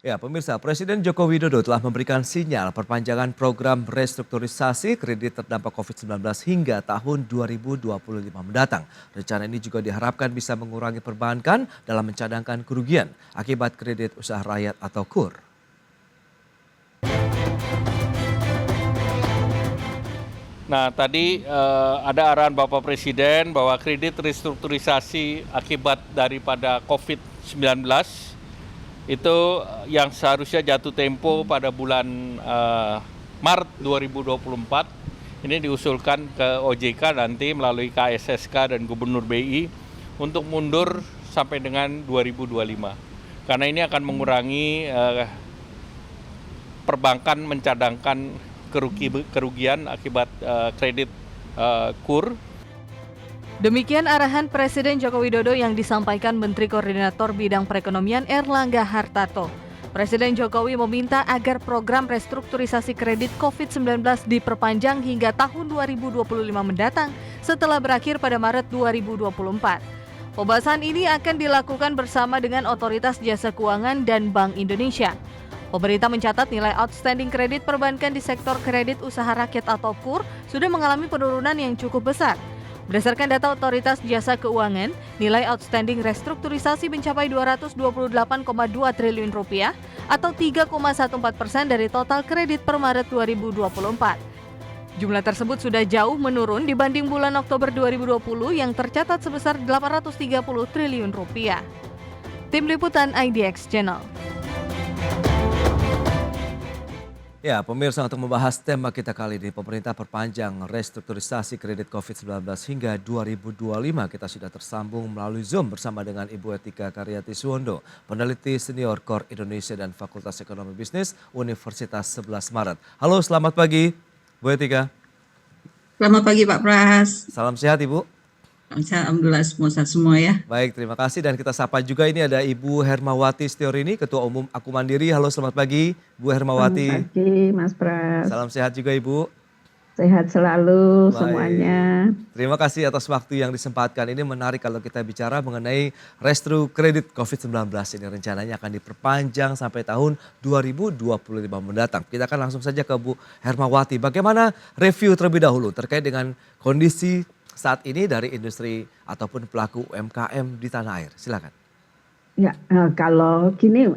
Ya, pemirsa, Presiden Joko Widodo telah memberikan sinyal perpanjangan program restrukturisasi kredit terdampak COVID-19 hingga tahun 2025 mendatang. Rencana ini juga diharapkan bisa mengurangi perbankan dalam mencadangkan kerugian akibat kredit usaha rakyat atau KUR. Nah, tadi ada arahan Bapak Presiden bahwa kredit restrukturisasi akibat daripada COVID-19 itu yang seharusnya jatuh tempo pada bulan Maret 2024 ini diusulkan ke OJK nanti melalui KSSK dan Gubernur BI untuk mundur sampai dengan 2025 karena ini akan mengurangi perbankan mencadangkan kerugian akibat kredit KUR. Demikian arahan Presiden Joko Widodo yang disampaikan Menteri Koordinator Bidang Perekonomian Erlangga Hartarto. Presiden Jokowi meminta agar program restrukturisasi kredit COVID-19 diperpanjang hingga tahun 2025 mendatang setelah berakhir pada Maret 2024. Pembahasan ini akan dilakukan bersama dengan Otoritas Jasa Keuangan dan Bank Indonesia. Pemerintah mencatat nilai outstanding kredit perbankan di sektor kredit usaha rakyat atau KUR sudah mengalami penurunan yang cukup besar. Berdasarkan data Otoritas Jasa Keuangan, nilai outstanding restrukturisasi mencapai Rp228,2 triliun atau 3,14% dari total kredit per Maret 2024. Jumlah tersebut sudah jauh menurun dibanding bulan Oktober 2020 yang tercatat sebesar Rp830 triliun. Tim Liputan IDX Channel. Ya, pemirsa, untuk membahas tema kita kali ini, pemerintah perpanjang restrukturisasi kredit COVID-19 hingga 2025. Kita sudah tersambung melalui Zoom bersama dengan Ibu Etika Karyati Suwondo, peneliti senior KOR Indonesia dan Fakultas Ekonomi Bisnis Universitas 11 Maret. Halo, selamat pagi, Bu Etika. Selamat pagi Pak Pras. Salam sehat Ibu. Alhamdulillah sehat semua ya. Baik, terima kasih dan kita sapa juga ini ada Ibu Hermawati Setiorini, Ketua Umum Aku Mandiri. Halo, selamat pagi Bu Hermawati. Selamat pagi Mas Pras. Salam sehat juga Ibu. Sehat selalu. Baik. Semuanya. Terima kasih atas waktu yang disempatkan. Ini menarik kalau kita bicara mengenai restruktur kredit COVID-19. Ini rencananya akan diperpanjang sampai tahun 2025 mendatang. Kita akan langsung saja ke Bu Hermawati. Bagaimana review terlebih dahulu terkait dengan kondisi saat ini dari industri ataupun pelaku UMKM di tanah air? Silakan. Ya, kalau gini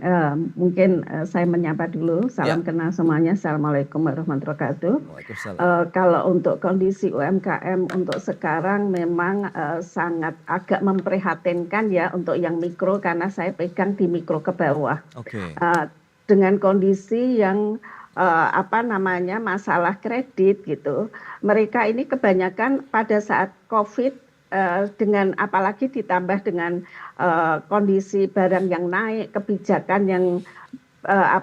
mungkin saya menyapa dulu. Salam kenal semuanya. Assalamualaikum warahmatullahi wabarakatuh. Waalaikumsalam. Kalau untuk kondisi UMKM untuk sekarang memang sangat agak memprihatinkan ya untuk yang mikro karena saya pegang di mikro ke bawah. Oke. Dengan kondisi yang masalah kredit gitu. Mereka ini kebanyakan pada saat COVID dengan apalagi ditambah dengan kondisi barang yang naik, kebijakan yang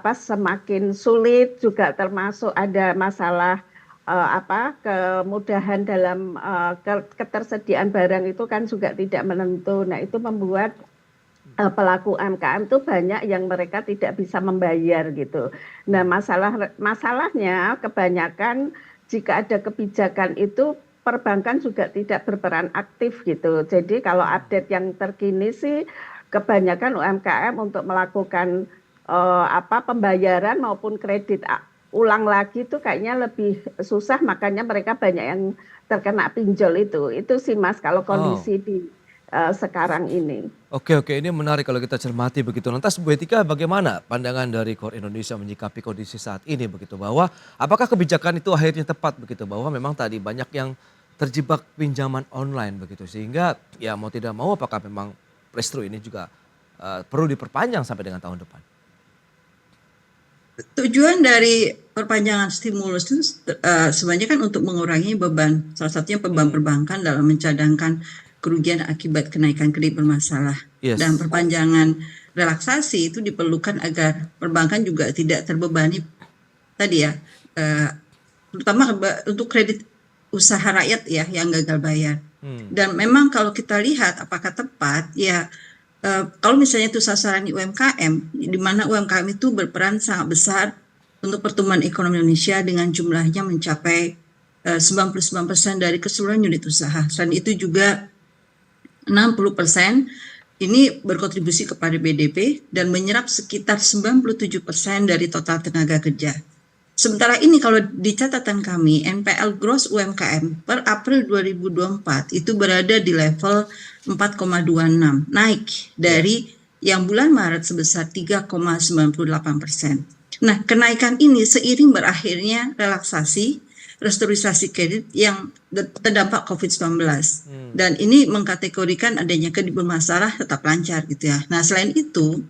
semakin sulit, juga termasuk ada masalah kemudahan dalam ketersediaan barang itu kan juga tidak menentu. Nah, itu membuat pelaku UMKM itu banyak yang mereka tidak bisa membayar gitu. Nah, masalahnya kebanyakan jika ada kebijakan itu perbankan juga tidak berperan aktif gitu. Jadi kalau update yang terkini sih kebanyakan UMKM untuk melakukan pembayaran maupun kredit ulang lagi itu kayaknya lebih susah, makanya mereka banyak yang terkena pinjol itu. Itu sih Mas kalau kondisi di sekarang ini. Oke, ini menarik kalau kita cermati begitu. Lantas Bu Etika, bagaimana pandangan dari KOR Indonesia menyikapi kondisi saat ini begitu, bahwa apakah kebijakan itu akhirnya tepat begitu, bahwa memang tadi banyak yang terjebak pinjaman online begitu, sehingga ya mau tidak mau apakah memang restru ini juga perlu diperpanjang sampai dengan tahun depan? Tujuan dari perpanjangan stimulus itu sebenarnya kan untuk mengurangi beban, salah satunya beban perbankan dalam mencadangkan kerugian akibat kenaikan kredit bermasalah. Yes. Dan perpanjangan relaksasi itu diperlukan agar perbankan juga tidak terbebani tadi ya, terutama untuk kredit usaha rakyat ya yang gagal bayar. Dan memang kalau kita lihat apakah tepat ya, kalau misalnya itu sasaran di UMKM, di mana UMKM itu berperan sangat besar untuk pertumbuhan ekonomi Indonesia dengan jumlahnya mencapai 99% dari keseluruhan unit usaha. Selain itu juga 60% ini berkontribusi kepada BDP dan menyerap sekitar 97% dari total tenaga kerja. Sementara ini kalau di catatan kami, NPL gross UMKM per April 2024 itu berada di level 4,26, naik dari yang bulan Maret sebesar 3,98%. Nah, kenaikan ini seiring berakhirnya relaksasi restrukturisasi kredit yang terdampak COVID-19. Dan ini mengkategorikan adanya kredit bermasalah tetap lancar gitu ya. Nah, selain itu,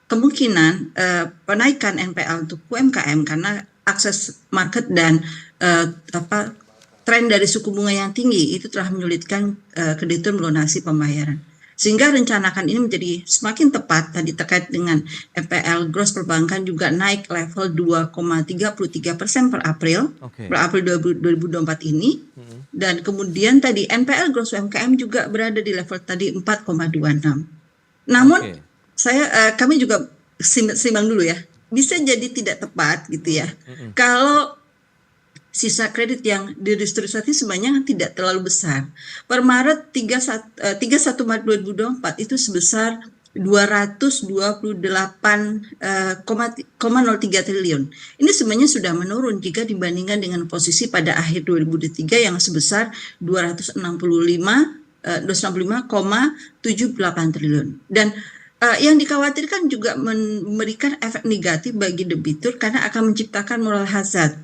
kemungkinan penaikan NPL untuk UMKM karena akses market dan tren dari suku bunga yang tinggi itu telah menyulitkan kreditur melunasi pembayaran. Sehingga rencanakan ini menjadi semakin tepat tadi terkait dengan NPL gross perbankan juga naik level 2,33% per April 2024 ini. Dan kemudian tadi NPL gross UMKM juga berada di level tadi 4,26. Namun kami juga simbang dulu ya. Bisa jadi tidak tepat gitu ya. Kalau sisa kredit yang direstrukturisasi sebenarnya tidak terlalu besar. Per Maret 31 Maret 2024 itu sebesar 228,03 triliun. Ini sebenarnya sudah menurun jika dibandingkan dengan posisi pada akhir 2023 yang sebesar 265,78 triliun. Dan yang dikhawatirkan juga memberikan efek negatif bagi debitur karena akan menciptakan moral hazard.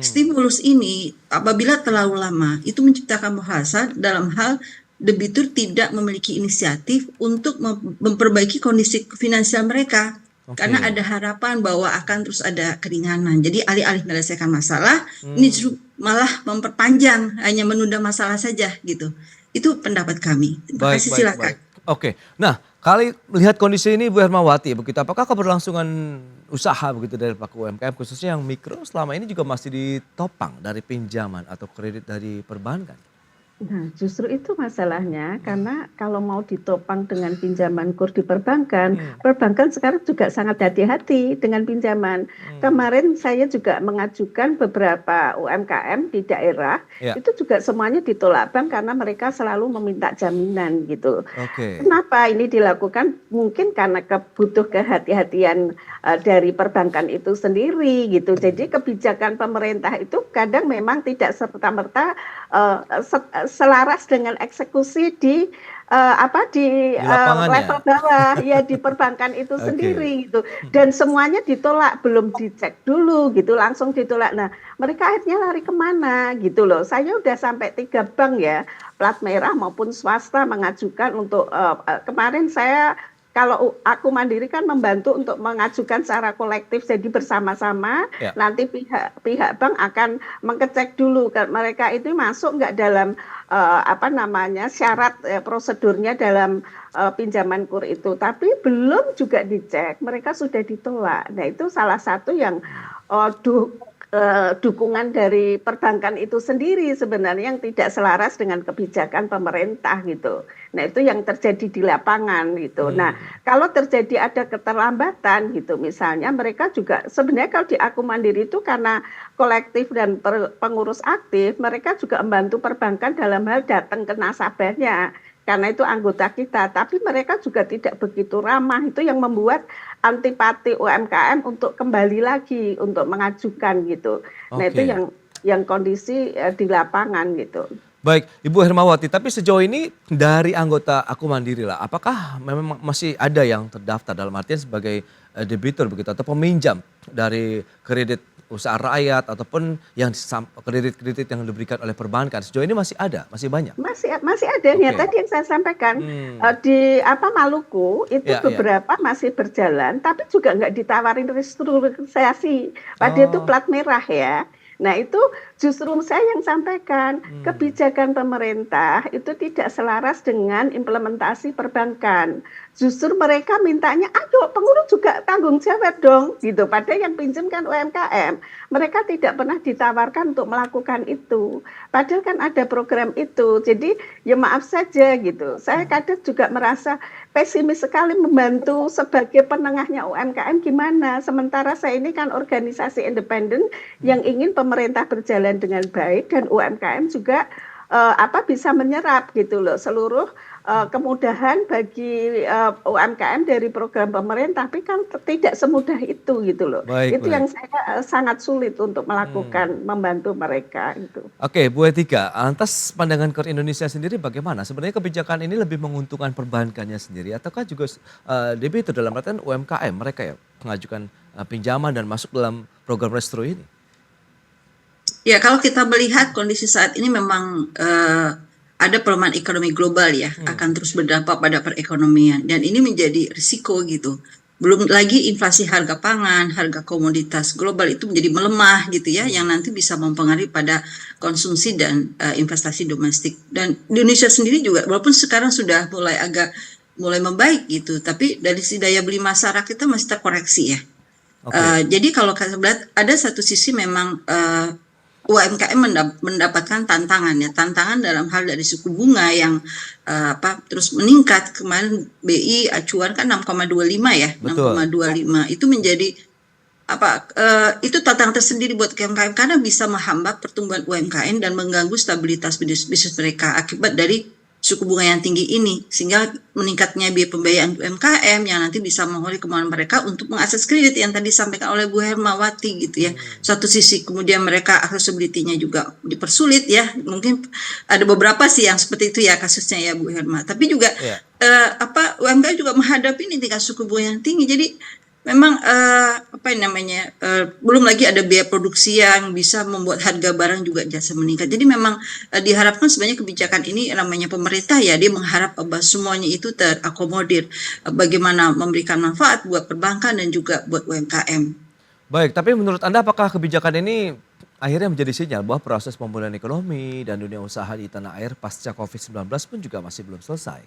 Stimulus ini apabila terlalu lama itu menciptakan moral hazard dalam hal debitur tidak memiliki inisiatif untuk memperbaiki kondisi finansial mereka. Karena ada harapan bahwa akan terus ada keringanan. Jadi alih-alih menyelesaikan masalah, ini justru malah memperpanjang, hanya menunda masalah saja gitu. Itu pendapat kami. Terima kasih, silakan. Oke, nah kali melihat kondisi ini Bu Hermawati, begitu apakah keberlangsungan usaha begitu dari pelaku UMKM khususnya yang mikro selama ini juga masih ditopang dari pinjaman atau kredit dari perbankan? Nah, justru itu masalahnya karena kalau mau ditopang dengan pinjaman kur di perbankan, perbankan sekarang juga sangat hati-hati dengan pinjaman. Kemarin saya juga mengajukan beberapa UMKM di daerah, itu juga semuanya ditolak bank karena mereka selalu meminta jaminan gitu. Kenapa ini dilakukan? Mungkin karena butuh kehati-hatian dari perbankan itu sendiri gitu. Jadi kebijakan pemerintah itu kadang memang tidak serta-merta selaras dengan eksekusi di level bawah ya di perbankan itu sendiri gitu, dan semuanya ditolak, belum dicek dulu gitu langsung ditolak. Nah, mereka akhirnya lari kemana gitu loh. Saya udah sampai 3 bank ya, plat merah maupun swasta mengajukan untuk kemarin saya kalau aku mandiri kan membantu untuk mengajukan secara kolektif, jadi bersama-sama nanti pihak bank akan mengecek dulu mereka itu masuk nggak dalam syarat prosedurnya dalam pinjaman kur itu, tapi belum juga dicek mereka sudah ditolak. Nah, itu salah satu yang dukungan dari perbankan itu sendiri sebenarnya yang tidak selaras dengan kebijakan pemerintah gitu. Nah, itu yang terjadi di lapangan gitu. Nah, kalau terjadi ada keterlambatan gitu misalnya, mereka juga sebenarnya kalau di Aku Mandiri itu karena kolektif dan pengurus aktif, mereka juga membantu perbankan dalam hal datang ke nasabahnya. Karena itu anggota kita, tapi mereka juga tidak begitu ramah. Itu yang membuat antipati UMKM untuk kembali lagi untuk mengajukan gitu. Nah, itu yang kondisi di lapangan gitu. Baik, Ibu Hermawati, tapi sejauh ini dari anggota Aku Mandiri lah, apakah memang masih ada yang terdaftar dalam artian sebagai debitur begitu atau peminjam dari kredit usaha rakyat ataupun yang kredit-kredit yang diberikan oleh perbankan, sejauh ini masih ada, masih banyak? Masih ada. Ya, tadi yang saya sampaikan di Maluku itu beberapa masih berjalan, tapi juga nggak ditawarin restrukturisasi. Padahal itu plat merah ya. Nah, itu justru saya yang sampaikan, kebijakan pemerintah itu tidak selaras dengan implementasi perbankan. Justru mereka mintanya, ayo pengurus juga tanggung jawab dong, gitu. Padahal yang pinjam kan UMKM. Mereka tidak pernah ditawarkan untuk melakukan itu. Padahal kan ada program itu. Jadi ya maaf saja gitu. Saya kadang juga merasa pesimis sekali membantu sebagai penengahnya UMKM gimana. Sementara saya ini kan organisasi independen yang ingin pemerintah berjalan dengan baik dan UMKM juga bisa menyerap gitu loh seluruh kemudahan bagi UMKM dari program pemerintah, tapi kan tidak semudah itu gitu loh. Baik, Itu yang baik. saya sangat sulit untuk Hmm. melakukan, membantu mereka itu. Oke, Bu Etika, lantas pandangan KOR Indonesia sendiri bagaimana? Sebenarnya kebijakan ini lebih menguntungkan perbankannya sendiri ataukah juga debitur dalam artian UMKM mereka ya mengajukan pinjaman dan masuk dalam program Restro ini? Ya, kalau kita melihat kondisi saat ini memang ada pelemahan ekonomi global ya, Hmm, akan terus berdampak pada perekonomian dan ini menjadi risiko gitu. Belum lagi inflasi harga pangan, harga komoditas global itu menjadi melemah gitu ya, hmm. yang nanti bisa mempengaruhi pada konsumsi dan investasi domestik. Dan di Indonesia sendiri juga, walaupun sekarang sudah mulai membaik gitu, tapi dari si daya beli masyarakat kita masih terkoreksi ya. Oke, Jadi kalau kita lihat ada satu sisi memang UMKM mendapatkan tantangan ya, tantangan dalam hal dari suku bunga yang terus meningkat. Kemarin BI acuan kan 6,25 ya, betul. 6,25 itu menjadi itu tantangan tersendiri buat UMKM karena bisa menghambat pertumbuhan UMKM dan mengganggu stabilitas bisnis mereka akibat dari suku bunga yang tinggi ini, sehingga meningkatnya biaya pembiayaan UMKM yang nanti bisa mengurangi kemampuan mereka untuk mengakses kredit yang tadi disampaikan oleh Bu Hermawati gitu ya. Hmm, Satu sisi kemudian mereka accessibility-nya juga dipersulit ya. Mungkin ada beberapa sih yang seperti itu ya kasusnya ya Bu Herma. Tapi juga ya. UMKM juga menghadapi ini tingkat suku bunga yang tinggi. Jadi memang belum lagi ada biaya produksi yang bisa membuat harga barang juga jasa meningkat. Jadi memang diharapkan sebenarnya kebijakan ini namanya pemerintah ya dia mengharap bahwa semuanya itu terakomodir, bagaimana memberikan manfaat buat perbankan dan juga buat UMKM. Baik, tapi menurut Anda apakah kebijakan ini akhirnya menjadi sinyal bahwa proses pemulihan ekonomi dan dunia usaha di tanah air pasca COVID-19 pun juga masih belum selesai?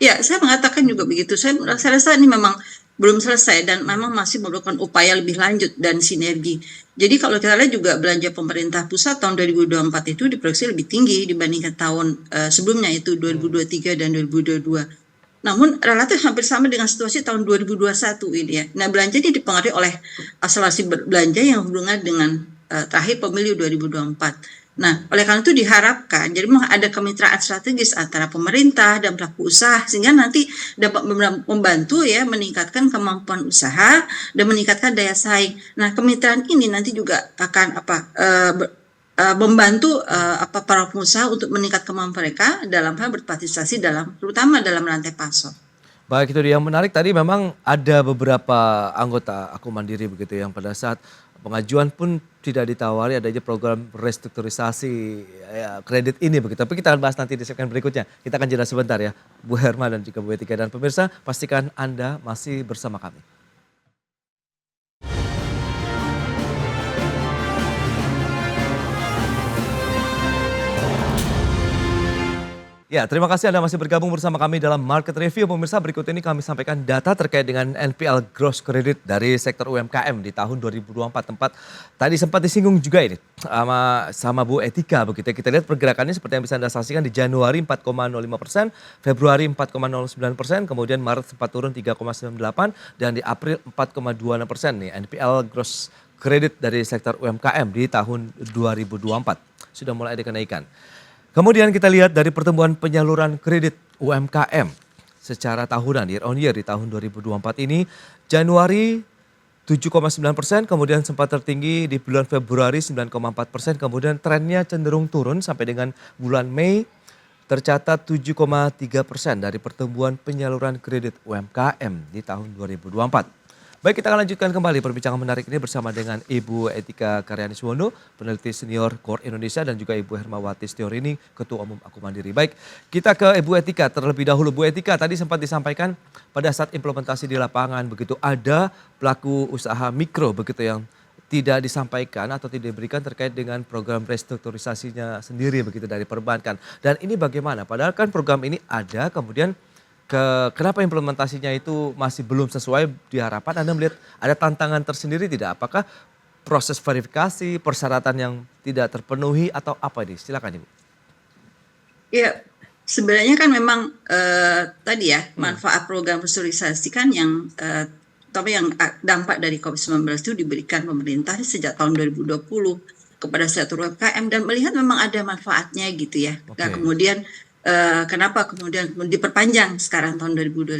Ya, saya mengatakan juga begitu. Saya rasa ini memang belum selesai dan memang masih memerlukan upaya lebih lanjut dan sinergi. Jadi kalau kita lihat juga belanja pemerintah pusat tahun 2024 itu diproyeksi lebih tinggi dibandingkan tahun sebelumnya itu Hmm. 2023 dan 2022. Namun relatif hampir sama dengan situasi tahun 2021 ini ya. Nah, belanja ini dipengaruhi oleh akselerasi belanja yang hubungan dengan terakhir pemilu 2024. Nah, oleh karena itu diharapkan jadi memang ada kemitraan strategis antara pemerintah dan pelaku usaha sehingga nanti dapat membantu ya meningkatkan kemampuan usaha dan meningkatkan daya saing. Nah, kemitraan ini nanti juga akan membantu para pengusaha untuk meningkatkan kemampuan mereka dalam hal berpartisipasi terutama dalam rantai pasok. Baik, itu dia yang menarik tadi memang ada beberapa anggota Aku Mandiri begitu yang pada saat pengajuan pun tidak ditawari adanya program restrukturisasi kredit ini begitu. Tapi kita akan bahas nanti di segmen berikutnya. Kita akan jeda sebentar ya, Bu Herma dan juga Bu Etika dan pemirsa pastikan Anda masih bersama kami. Ya, terima kasih Anda masih bergabung bersama kami dalam Market Review. Pemirsa, berikut ini kami sampaikan data terkait dengan NPL Gross Credit dari sektor UMKM di tahun 2024. Tadi sempat disinggung juga ini sama Bu Etika begitu. Kita lihat pergerakannya seperti yang bisa Anda saksikan di Januari 4,05%, Februari 4,09%, kemudian Maret sempat turun 3,98 dan di April 4,26% nih NPL Gross Credit dari sektor UMKM di tahun 2024. Sudah mulai ada kenaikan. Kemudian kita lihat dari pertumbuhan penyaluran kredit UMKM secara tahunan year on year di tahun 2024 ini Januari 7,9%, kemudian sempat tertinggi di bulan Februari 9,4%, kemudian trennya cenderung turun sampai dengan bulan Mei tercatat 7,3% dari pertumbuhan penyaluran kredit UMKM di tahun 2024. Baik, kita akan lanjutkan kembali perbincangan menarik ini bersama dengan Ibu Etika Karyaniswono, peneliti senior KOR Indonesia dan juga Ibu Hermawati Setiorini, Ketua Umum Aku Mandiri. Baik, kita ke Ibu Etika terlebih dahulu. Bu Etika, tadi sempat disampaikan pada saat implementasi di lapangan begitu ada pelaku usaha mikro begitu yang tidak disampaikan atau tidak diberikan terkait dengan program restrukturisasinya sendiri begitu dari perbankan. Dan ini bagaimana? Padahal kan program ini ada kemudian kenapa implementasinya itu masih belum sesuai diharapkan? Anda melihat ada tantangan tersendiri tidak? Apakah proses verifikasi, persyaratan yang tidak terpenuhi atau apa ini? Silakan Ibu. Ya, sebenarnya kan memang tadi ya manfaat program restrukturisasi kan yang dampak dari COVID-19 itu diberikan pemerintah sejak tahun 2020. kepada sektor UMKM dan melihat memang ada manfaatnya gitu ya. Nah, Oke. kemudian kenapa kemudian diperpanjang sekarang tahun 2025?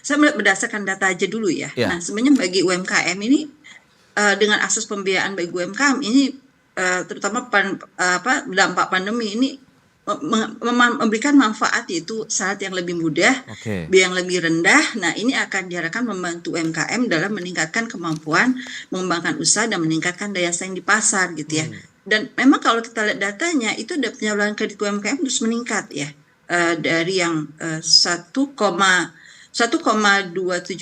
Saya melihat berdasarkan data aja dulu ya. Ya. Nah, sebenarnya bagi UMKM ini dengan akses pembiayaan bagi UMKM ini terutama dampak pandemi ini memberikan manfaat, yaitu syarat yang lebih mudah, Oke. biaya yang lebih rendah. Nah, ini akan diharapkan membantu UMKM dalam meningkatkan kemampuan mengembangkan usaha dan meningkatkan daya saing di pasar gitu ya. Dan memang kalau kita lihat datanya itu penyaluran kredit UMKM terus meningkat ya. Dari yang 1,27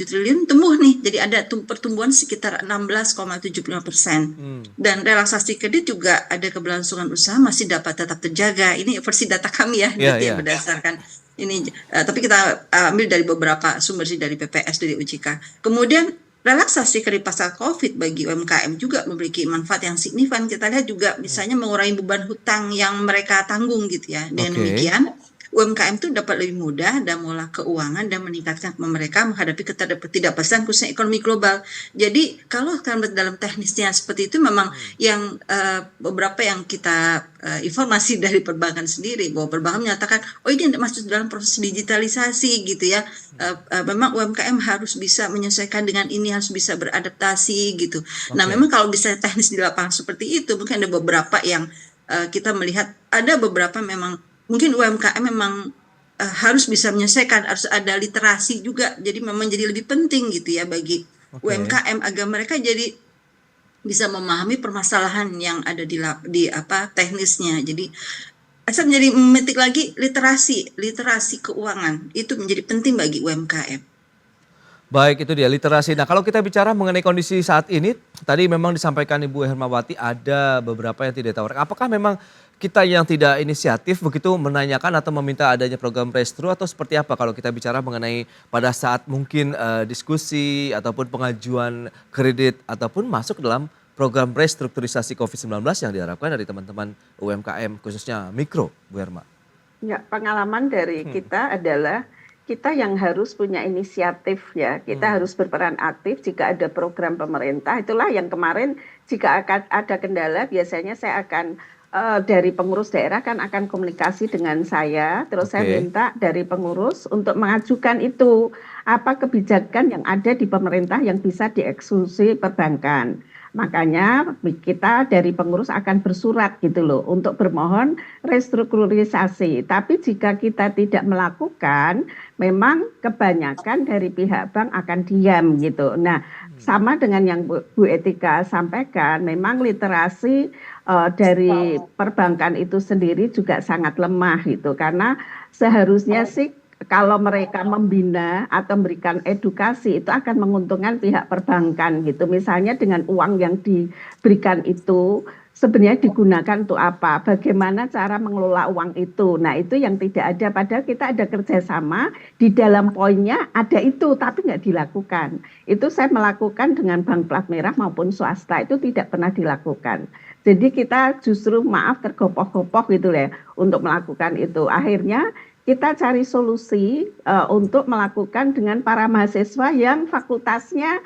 triliun tumbuh nih, jadi ada pertumbuhan sekitar 16,75%. Dan relaksasi kredit juga ada, keberlangsungan usaha masih dapat tetap terjaga. Ini versi data kami ya, Iya, data iya. yang berdasarkan ini. Tapi kita ambil dari beberapa sumber sih, dari PPS, dari OJK. Kemudian relaksasi kredit pasca COVID bagi UMKM juga memiliki manfaat yang signifikan. Kita lihat juga misalnya mengurangi beban hutang yang mereka tanggung gitu ya. Dengan Oke. demikian UMKM itu dapat lebih mudah dan mengolah keuangan dan meningkatkan mereka menghadapi ketidakpastian khususnya ekonomi global. Jadi kalau dalam teknisnya seperti itu memang yang beberapa yang kita informasi dari perbankan sendiri, bahwa perbankan menyatakan ini masuk dalam proses digitalisasi gitu ya. Memang UMKM harus bisa menyesuaikan dengan ini, harus bisa beradaptasi gitu. Nah, Oke. memang kalau bisa teknis di lapangan seperti itu, mungkin ada beberapa yang kita melihat ada beberapa memang mungkin UMKM memang harus bisa menyelesaikan, harus ada literasi juga. Jadi memang jadi lebih penting gitu ya bagi Oke. UMKM agar mereka jadi bisa memahami permasalahan yang ada di teknisnya. Jadi saya menjadi memetik lagi literasi keuangan itu menjadi penting bagi UMKM. Baik, itu dia literasi. Nah, kalau kita bicara mengenai kondisi saat ini, tadi memang disampaikan Ibu Hermawati ada beberapa yang tidak ditawarkan. Apakah memang kita yang tidak inisiatif begitu menanyakan atau meminta adanya program Restru, atau seperti apa kalau kita bicara mengenai pada saat mungkin diskusi ataupun pengajuan kredit ataupun masuk dalam program restrukturisasi COVID-19 yang diharapkan dari teman-teman UMKM khususnya mikro, Bu Herma? Ya, pengalaman dari kita adalah kita yang harus punya inisiatif ya. Kita harus berperan aktif jika ada program pemerintah. Itulah yang kemarin jika akan ada kendala biasanya saya akan dari pengurus daerah kan akan komunikasi dengan saya. Terus saya Oke. minta dari pengurus untuk mengajukan itu apa kebijakan yang ada di pemerintah yang bisa dieksekusi perbankan. Makanya kita dari pengurus akan bersurat gitu loh untuk bermohon restrukturisasi. Tapi jika kita tidak melakukan, memang kebanyakan dari pihak bank akan diam gitu. Nah, sama dengan yang Bu Etika sampaikan, memang literasi dari perbankan itu sendiri juga sangat lemah gitu. Karena seharusnya sih kalau mereka membina atau memberikan edukasi itu akan menguntungkan pihak perbankan gitu. Misalnya dengan uang yang diberikan itu sebenarnya digunakan untuk apa? Bagaimana cara mengelola uang itu? Nah, itu yang tidak ada. Padahal kita ada kerjasama di dalam poinnya ada itu, tapi nggak dilakukan. Itu saya melakukan dengan bank plat merah maupun swasta itu tidak pernah dilakukan. Jadi kita justru tergopoh-gopoh gitu ya untuk melakukan itu. Akhirnya kita cari solusi untuk melakukan dengan para mahasiswa yang fakultasnya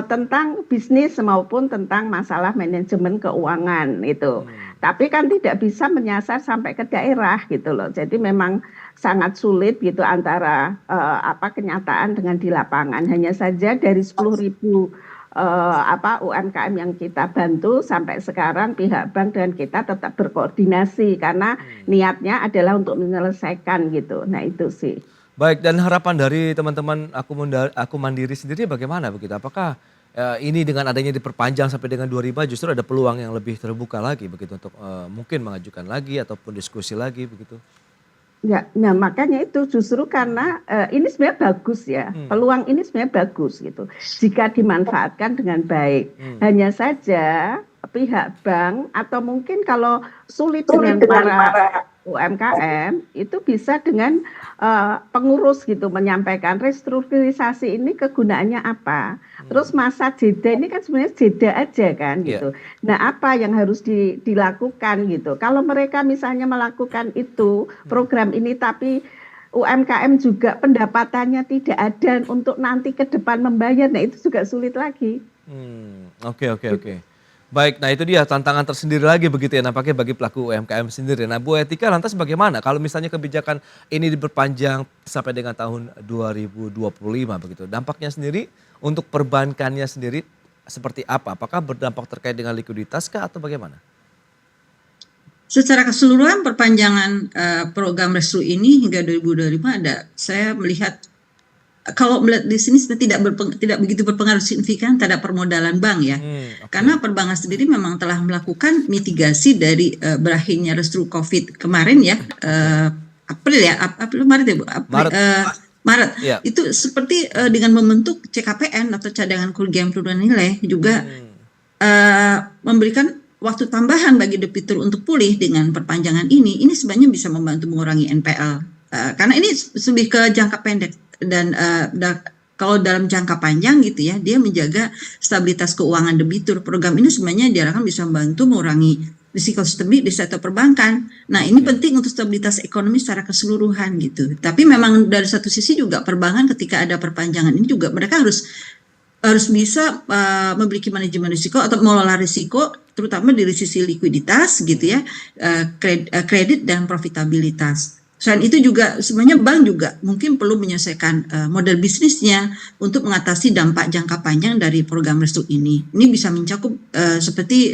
tentang bisnis maupun tentang masalah manajemen keuangan itu. Tapi kan tidak bisa menyasar sampai ke daerah gitu loh. Jadi memang sangat sulit gitu antara kenyataan dengan di lapangan. Hanya saja dari 10.000 UMKM yang kita bantu sampai sekarang pihak bank dan kita tetap berkoordinasi karena niatnya adalah untuk menyelesaikan gitu. Nah itu sih. Baik, dan harapan dari teman-teman Aku Mandiri sendiri bagaimana begitu? Apakah ini dengan adanya diperpanjang sampai dengan 2005 justru ada peluang yang lebih terbuka lagi begitu untuk mungkin mengajukan lagi ataupun diskusi lagi begitu? Ya, nah makanya itu justru karena ini sebenarnya bagus ya, peluang ini sebenarnya bagus gitu. Jika dimanfaatkan dengan baik, hanya saja pihak bank atau mungkin kalau sulit dengan para UMKM itu bisa dengan pengurus gitu menyampaikan restrukturisasi ini kegunaannya apa. Terus masa jeda ini kan sebenarnya jeda aja kan gitu. Nah apa yang harus dilakukan gitu. Kalau mereka misalnya melakukan itu program ini tapi UMKM juga pendapatannya tidak ada untuk nanti ke depan membayar, nah itu juga sulit lagi. Oke. Baik, nah itu dia tantangan tersendiri lagi begitu ya nampaknya bagi pelaku UMKM sendiri. Nah Bu Etika lantas bagaimana kalau misalnya kebijakan ini diperpanjang sampai dengan tahun 2025 begitu. Dampaknya sendiri untuk perbankannya sendiri seperti apa? Apakah berdampak terkait dengan likuiditas kah atau bagaimana? Secara keseluruhan perpanjangan program Restu ini hingga 2025 saya melihat kalau melihat di sini tidak begitu berpengaruh signifikan terhadap permodalan bank ya. Oke. Karena perbankan sendiri memang telah melakukan mitigasi dari berakhirnya Restu Covid kemarin ya. April ya, April Maret ya Bu. Maret. Maret. Ya. Itu seperti dengan membentuk CKPN atau cadangan kerugian penurunan nilai juga memberikan waktu tambahan bagi debitur untuk pulih dengan perpanjangan ini sebenarnya bisa membantu mengurangi NPL. Karena ini lebih ke jangka pendek dan kalau dalam jangka panjang gitu ya, dia menjaga stabilitas keuangan debitur. Program ini sebenarnya diharapkan bisa membantu mengurangi risiko sistemik di sektor perbankan. Nah, ini penting untuk stabilitas ekonomi secara keseluruhan gitu. Tapi memang dari satu sisi juga perbankan ketika ada perpanjangan ini juga mereka harus bisa memiliki manajemen risiko atau mengelola risiko terutama dari sisi likuiditas gitu ya, kredit dan profitabilitas. Selain itu juga sebenarnya bank juga mungkin perlu menyelesaikan model bisnisnya untuk mengatasi dampak jangka panjang dari program Restu ini. Ini bisa mencakup seperti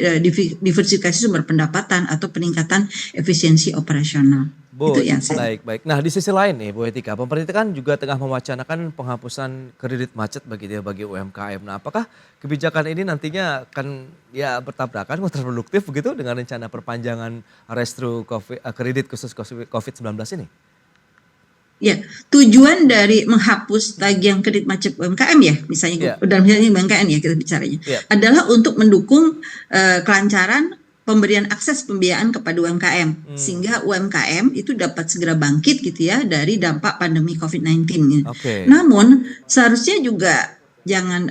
diversifikasi sumber pendapatan atau peningkatan efisiensi operasional. Bu, Itu ya. baik. Nah di sisi lain nih Bu Etika, pemerintah kan juga tengah mewacanakan penghapusan kredit macet bagi UMKM. Nah apakah kebijakan ini nantinya akan ya bertabrakan, kontraproduktif begitu dengan rencana perpanjangan Restu kredit khusus COVID-19 ini? Ya, tujuan dari menghapus tagihan kredit macet UMKM ya, misalnya dalam hal ini UMKM ya kita bicaranya, adalah untuk mendukung kelancaran pemberian akses pembiayaan kepada UMKM sehingga UMKM itu dapat segera bangkit gitu ya dari dampak pandemi COVID-19. Namun seharusnya juga jangan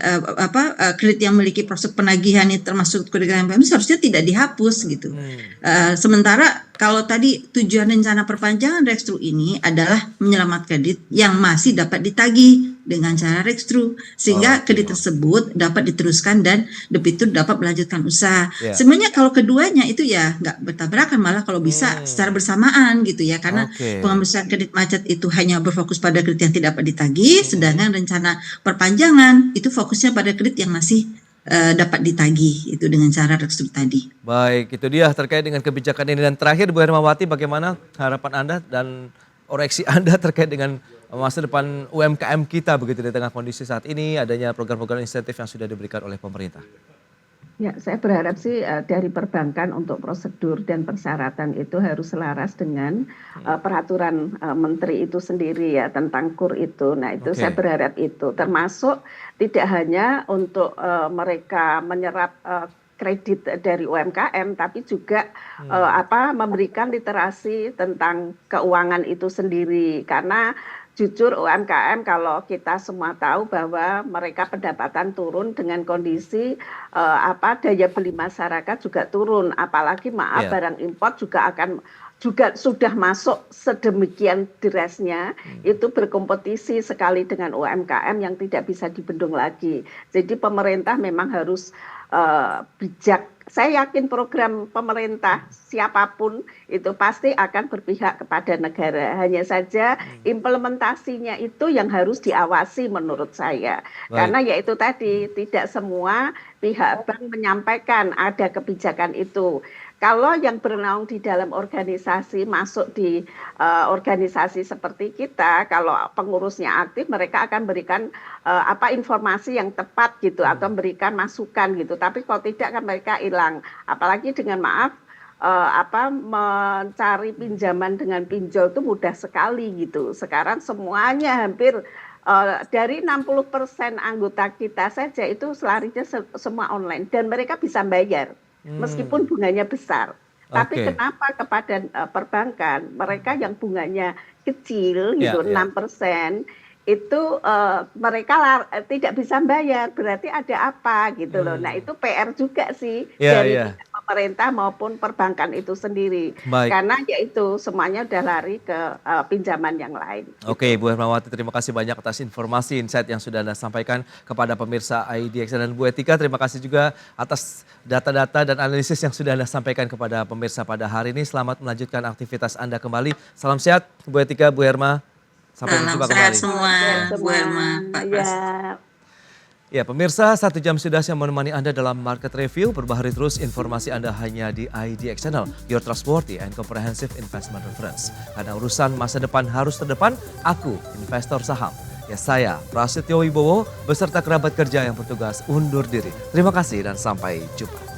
kredit yang memiliki proses penagihan ini termasuk kredit UMKM seharusnya tidak dihapus gitu. Sementara kalau tadi tujuan rencana perpanjangan Restu ini adalah menyelamatkan kredit yang masih dapat ditagih dengan cara Restu sehingga kredit tersebut dapat diteruskan dan debitur dapat melanjutkan usaha. Sebenarnya kalau keduanya itu ya nggak bertabrakan, malah kalau bisa secara bersamaan gitu ya, karena penghapusan kredit macet itu hanya berfokus pada kredit yang tidak dapat ditagih, sedangkan rencana perpanjangan itu fokusnya pada kredit yang masih dapat ditagih itu dengan cara Restu tadi. Baik, itu dia terkait dengan kebijakan ini. Dan terakhir Bu Hermawati, bagaimana harapan Anda dan koreksi Anda terkait dengan masa depan UMKM kita begitu di tengah kondisi saat ini adanya program-program insentif yang sudah diberikan oleh pemerintah? Ya, saya berharap sih dari perbankan untuk prosedur dan persyaratan itu harus selaras dengan peraturan menteri itu sendiri ya tentang KUR itu. Nah itu saya berharap itu termasuk tidak hanya untuk mereka menyerap kredit dari UMKM, tapi juga memberikan literasi tentang keuangan itu sendiri. Karena jujur UMKM kalau kita semua tahu bahwa mereka pendapatan turun dengan kondisi daya beli masyarakat juga turun, apalagi barang impor juga sudah masuk sedemikian derasnya, itu berkompetisi sekali dengan UMKM yang tidak bisa dibendung lagi. Jadi pemerintah memang harus bijak. Saya yakin program pemerintah siapapun itu pasti akan berpihak kepada negara. Hanya saja implementasinya itu yang harus diawasi menurut saya. Karena yaitu tadi tidak semua pihak bank menyampaikan ada kebijakan itu. Kalau yang bernaung di dalam organisasi masuk di organisasi seperti kita, kalau pengurusnya aktif, mereka akan berikan informasi yang tepat gitu atau memberikan masukan gitu. Tapi kalau tidak kan mereka hilang. Apalagi dengan mencari pinjaman dengan pinjol itu mudah sekali gitu. Sekarang semuanya hampir dari 60% anggota kita saja itu selarinya semua online dan mereka bisa bayar. Meskipun bunganya besar, tapi kenapa kepada perbankan mereka yang bunganya kecil gitu 6% itu mereka tidak bisa bayar, berarti ada apa gitu loh. Nah itu PR juga sih dari pemerintah maupun perbankan itu sendiri. Baik. Karena yaitu semuanya udah lari ke pinjaman yang lain. Oke, Bu Hermawati, terima kasih banyak atas informasi insight yang sudah Anda sampaikan kepada pemirsa IDX, dan Bu Etika terima kasih juga atas data-data dan analisis yang sudah Anda sampaikan kepada pemirsa pada hari ini. Selamat melanjutkan aktivitas Anda kembali. Salam sehat Bu Etika, Bu Herma. Sampai Salam berjumpa sehat kembali. semua, Bu Herma, Pak Pras. Ya. Ya pemirsa, 1 jam sudah saya menemani Anda dalam Market Review. Perbaharui terus informasi Anda hanya di IDX Channel, your trustworthy and comprehensive investment reference. Karena urusan masa depan harus terdepan, aku investor saham. Ya saya, Prasetyo Wibowo, beserta kerabat kerja yang bertugas undur diri. Terima kasih dan sampai jumpa.